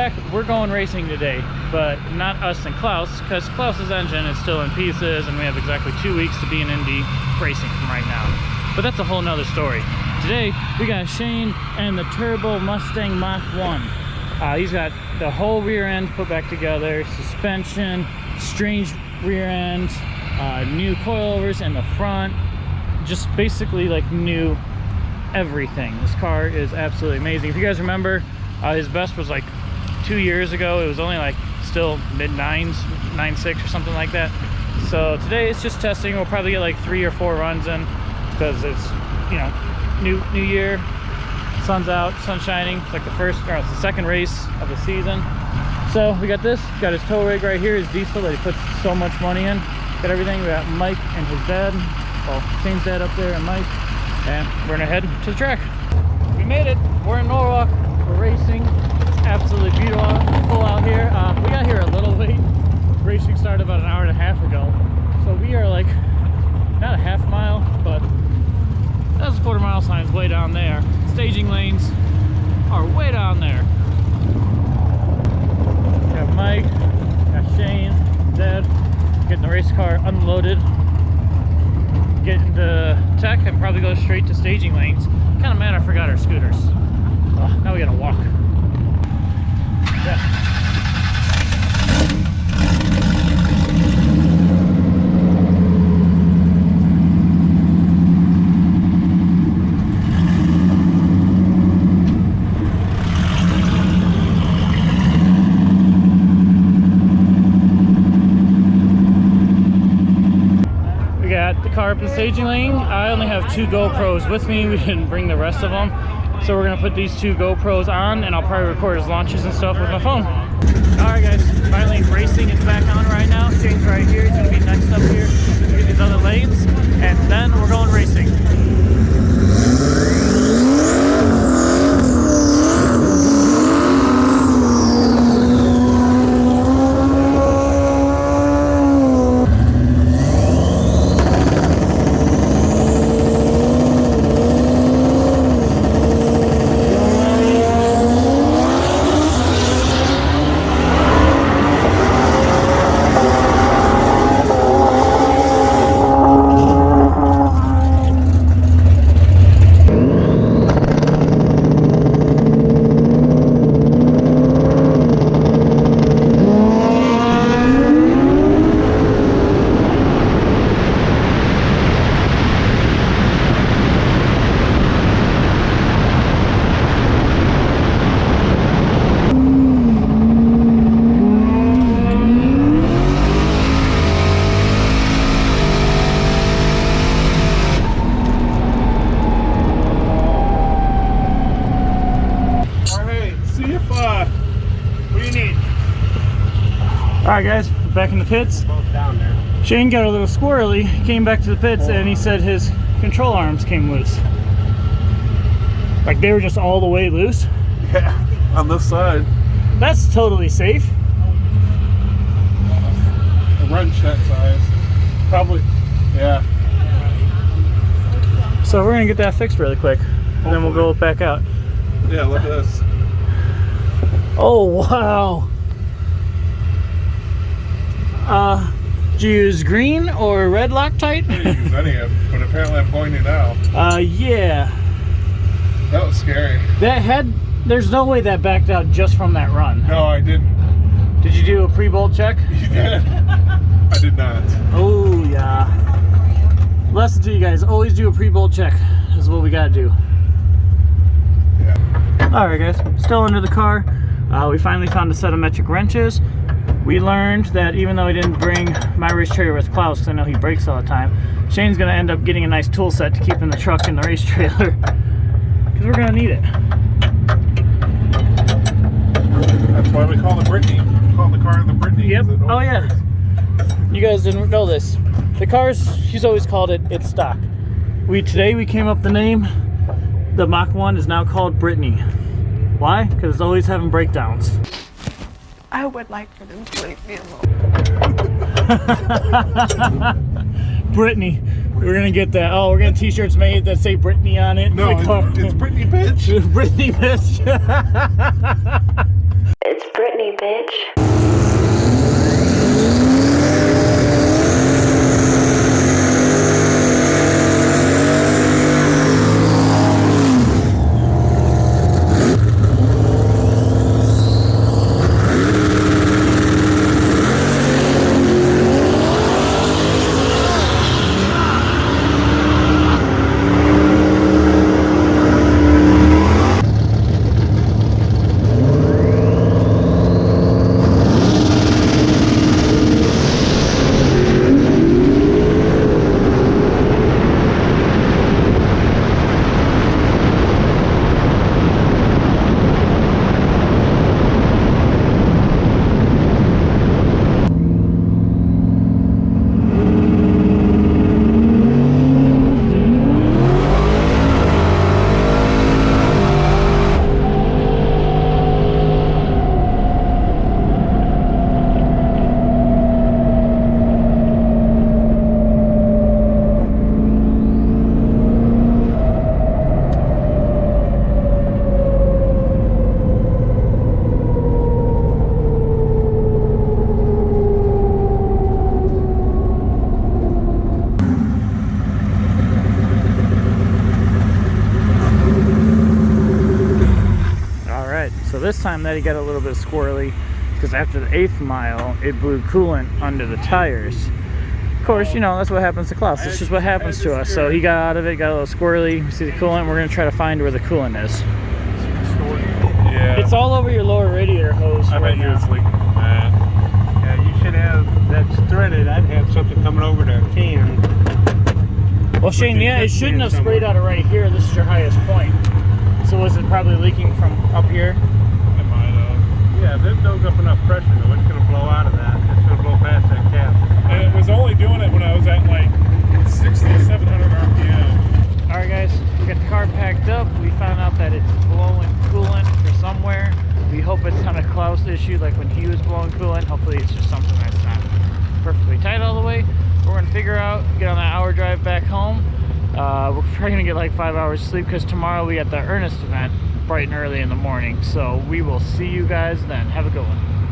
track. We're going racing today, but not us and Klaus, because Klaus's engine is still in pieces and we have exactly 2 weeks to be in Indy racing from right now. But that's a whole nother story. Today we got Shane and the turbo Mustang Mach 1. He's got the whole rear end put back together, suspension, strange rear end, new coilovers in the front, just basically like new everything. This car is absolutely amazing. If you guys remember, his best was like 2 years ago. It was only like still mid 9s, 9.6 or something like that. So today it's just testing. We'll probably get like 3 or 4 runs in because it's, you know, new year, sun's out, sun's shining. It's like the first, or it's the second race of the season. So we got this, got his tow rig right here, his diesel that he puts so much money in. Got everything. We got Mike and his dad, well, Shane's dad up there and Mike, and we're gonna head to the track. We made it. We're in Norwalk. We're racing. It's absolutely beautiful out here. We got here a little late. Racing started about an hour and a half ago. So we are like, not a half mile, but that's a quarter-mile sign is way down there. Staging lanes are way down there. Got Mike, got Shane, Dad, getting the race car unloaded, getting the tech, and probably go straight to staging lanes. Kind of mad I forgot our scooters. Now we gotta walk. Yeah. Car up in the staging lane. I only have 2 GoPros with me. We didn't bring the rest of them, so we're gonna put these 2 GoPros on, and I'll probably record his launches and stuff with my phone. All right, guys, finally racing is back on right now. Shane's right here. He's gonna be next up here to get these other lanes, and then we're going racing. Alright guys, we're back in the pits. Down there. Shane got a little squirrely. He came back to the pits and he said his control arms came loose. Like they were just all the way loose. Yeah, on this side. That's totally safe. A wrench that size. Probably, yeah. So we're gonna get that fixed really quick. And then we'll go back out. Yeah, look at this. Oh wow. Do you use green or red Loctite? I didn't use any of them, but apparently I'm going to now. Yeah. That was scary. That had, there's no way that backed out just from that run. No, I didn't. Did you do a pre-bolt check? You did? I did not. Oh, yeah. Lesson to you guys, always do a pre-bolt check. Is what we gotta do. Yeah. Alright guys, still under the car. We finally found a set of metric wrenches. We learned that even though I didn't bring my race trailer with Klaus, because I know he brakes all the time, Shane's going to end up getting a nice tool set to keep in the truck and the race trailer, because we're going to need it. That's why we call it Britney. We call the car the Britney. Yep. Oh yeah. You guys didn't know this. The cars, she's always called it, it's stock. Today we came up the name, the Mach 1 is now called Britney. Why? Because it's always having breakdowns. I would like for them to leave me alone. Brittany. We're gonna get that. Oh, we're gonna t-shirts made that say Brittany on it. No, it's Brittany bitch. Brittany bitch. It's Britney, bitch. So this time that he got a little bit squirrely because after the 8th mile, it blew coolant under the tires. Of course, you know, that's what happens to Klaus. It's just what happens to us. So he got out of it, got a little squirrely. We see the coolant. We're going to try to find where the coolant is. Yeah. It's all over your lower radiator hose. I bet you it's leaking from that. Yeah, you should have that's threaded. I'd have something coming over the can. Well, Shane, yeah, it shouldn't have sprayed out of right here. This is your highest point. So was it probably leaking from up here? It might have. Yeah, if it builds up enough pressure, though, it's going to blow out of that. It's going to blow past that cap. And it was only doing it when I was at like 6,700 RPM. All right, guys, we got the car packed up. We found out that it's blowing coolant for somewhere. We hope it's not a Klaus issue like when he was blowing coolant. Hopefully it's just something that's not perfectly tight all the way. We're going to figure out, get on that hour drive back home. We're probably going to get like 5 hours sleep because tomorrow we got the Ernest event bright and early in the morning. So we will see you guys then. Have a good one.